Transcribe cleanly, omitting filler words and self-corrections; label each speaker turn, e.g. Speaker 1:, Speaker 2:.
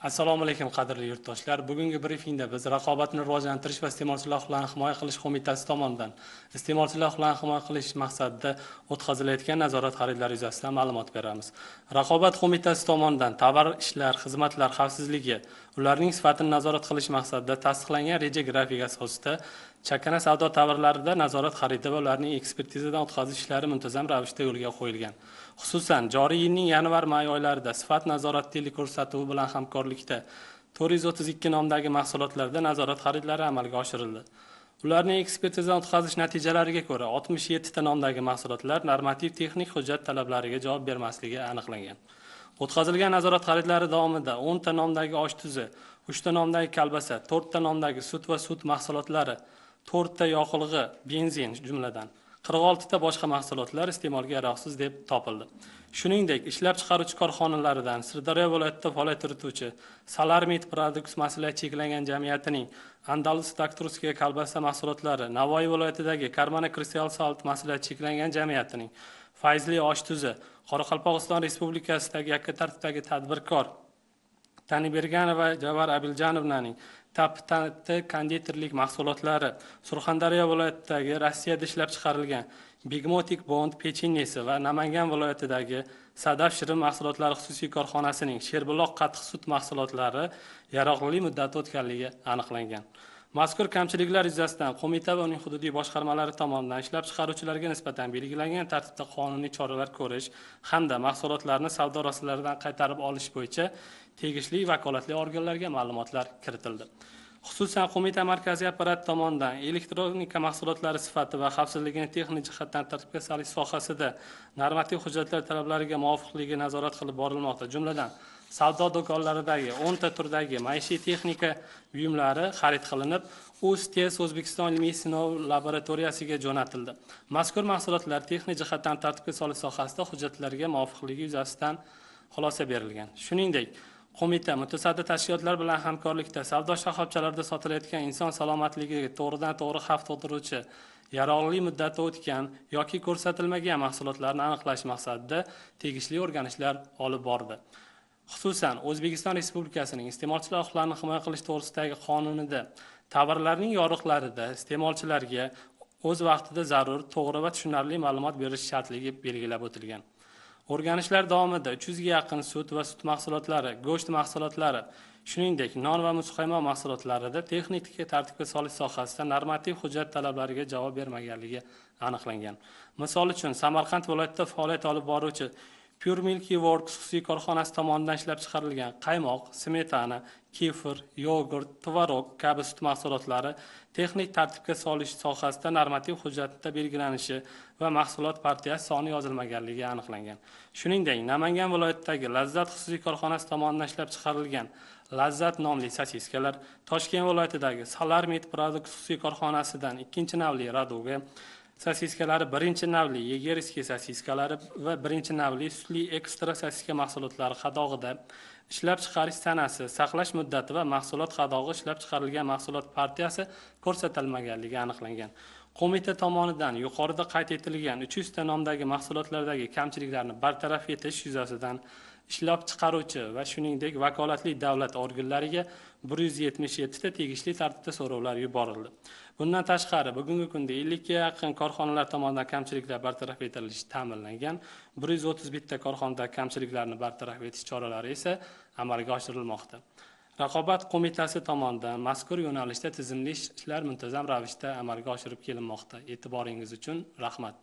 Speaker 1: Assalomu alaykum qadrli yurtdoshlar. Bugungi brifingda biz Raqobatni rivojlantirish va iste'molchilar huquqlarini himoya qilish qo'mitasi tomonidan iste'molchilar huquqlarini himoya qilish maqsadida o'tkazilayotgan nazorat xaridlari yuzasidan ma'lumot beramiz. Raqobat qo'mitasi tomonidan tovar, ishlar, xizmatlar xavfsizligi, ularning sifatini nazorat qilish maqsadida tasdiqlangan reja grafik asosida chakana savdo tovarlarida nazorat xaridi va ularning ekspertizadan o'tkazish ishlari muntazam ravishda yo'lga qo'yilgan. Xususan, joriy yilning yanvar-may oylarida sifat nazorati teleko'rsatuvi bilan hamkorlikda 432 nomdagi mahsulotlarda nazorat xaridlari amalga oshirildi. Ularning ekspertizadan o'tkazish natijalariga ko'ra 67 ta nomdagi mahsulotlar normativ texnik hujjat talablariga javob bermasligi aniqlangan. O'tkazilgan nazorat xaridlari davomida 10 ta nomdagi osh tuzi, 3 ta nomdagi kolbasa, 4 ta nomdagi sut va sut mahsulotlari, 4 ta yoqilg'i, benzin jumladan 46 ta boshqa mahsulotlar iste'molga yaroqsiz deb topildi. Shuningdek, ishlab chiqaruvchi korxonalaridan Sirdaryo viloyatida faoliyat yurituvchi Salarmit Products maslahat cheklangan jamiyatining Andalus Takturskiya kolbasa mahsulotlari, Navoiy viloyatidagi Karmana Crystal Salt maslahat cheklangan jamiyatining Fayzli osh tuzi, Qoraqalpog'iston Respublikasidagi yakka tartibdagi tadbirkor Taniberganova Javar Abiljanovnaning Taptati konditerlik mahsulotlari, Surxondaryo viloyatidagi Rossiyada ishlab chiqarilgan Bigmotic Bond pechenyesi va Namangan viloyatidagi Sadaf shirin mahsulotlari xususiy korxonasining Sherbuloq qatiq sut mahsulotlari yaroqlilik muddati o'tganligi aniqlangan. Mazkur kamchiliklar yuzasidan qo'mita va uning hududiy boshqarmalari tomonidan ishlab chiqaruvchilarga nisbatan belgilangan tartibda qonuniy choralar ko'rish hamda mahsulotlarni savdo vositalaridan qaytarib olish bo'yicha tegishli vakolatli organlarga ma'lumotlar kiritildi. Xususan, qo'mita markaziy apparat tomonidan elektronika mahsulotlari sifati va xavfsizligini texnik jihatdan tartibga solish sohasida normativ hujjatlar talablariga muvofiqligi nazorat qilib borilmoqda. Jumladan, savdo do'konlaridagi 10 ta turdagi maishiy texnika buyumlari xarid qilinib, USTS O'zbekiston ilmiy sinov laboratoriyasiga jo'natildi. Mazkur mahsulotlar texnik jihatdan tartibga solish sohasida hujjatlarga muvofiqligi yuzasidan xulosa berilgan. Shuningdek, qo'mita mutasaddi tashkilotlar bilan hamkorlikda savdo shoxobchalarida sotilayotgan inson salomatligiga to'g'ridan-to'g'ri xavf tug'diruvchi, yaroqlilik muddati o'tgan yoki ko'rsatilmagan mahsulotlarni aniqlash maqsadida tegishli o'rganishlar olib bordi. Xususan, O'zbekiston Respublikasining iste'molchilar huquqlarini himoya qilish to'g'risidagi qonunida tovarlarning yoriqlarida iste'molchilarga o'z vaqtida zarur, to'g'ri va tushunarli ma'lumot berish shartligi belgilab o'tilgan. O'rganishlar davomida 300 ga yaqin sut va sut mahsulotlari, go'sht mahsulotlari, shuningdek non va muzqaymoq mahsulotlarida texnik tartibga solish sohasida normativ hujjat talablariga javob bermaganligi aniqlangan. Misol uchun, Samarqand viloyatida faoliyat olib boruvchi Pure Milky Works xususiy korxonasi tomonidan ishlab chiqarilgan qaymoq, smetana, kefir, yogurt, tvorog kabi sut mahsulotlari texnik tartibga solish sohasida normativ hujjatda belgilanishi va mahsulot partiyasi soni yozilmaganligi aniqlangan. Shuningdek, Namangan viloyatidagi Lazzat xususiy korxonasi tomonidan ishlab chiqarilgan Lazzat nomli sosiskalar, Toshkent viloyatidagi Salarmit Products xususiy korxonasidan 2-navli Raduga sosiskalari, 1-navli Yegerskiy sosiskalari va 1-navli sutli ekstra sosiska mahsulotlari qadog'ida ishlab chiqarish sanasi, saqlash muddati va mahsulot qadog'i ishlab chiqarilgan mahsulot partiyasi ko'rsatilmaganligi aniqlangan. Qo'mita tomonidan yuqorida qayd etilgan 300 ta nomdagi mahsulotlardagi kamchiliklarni bartaraf etish yuzasidan ishlab chiqaruvchi va shuningdek vakolatli davlat organlariga 177 ta tegishli tartibda so'rovlar yuborildi. Bundan tashqari, bugungi kunda 50 ga yaqin korxonalar tomonidan kamchiliklar bartaraf etilishi ta'minlangan. 131 ta korxonada kamchiliklarni bartaraf etish choralari esa amalga oshirilmoqda. Raqobat qo'mitasi tomonidan mazkur yo'nalishda tizimli ishlar muntazam ravishda amalga oshirib kelinmoqda. E'tiboringiz uchun rahmat.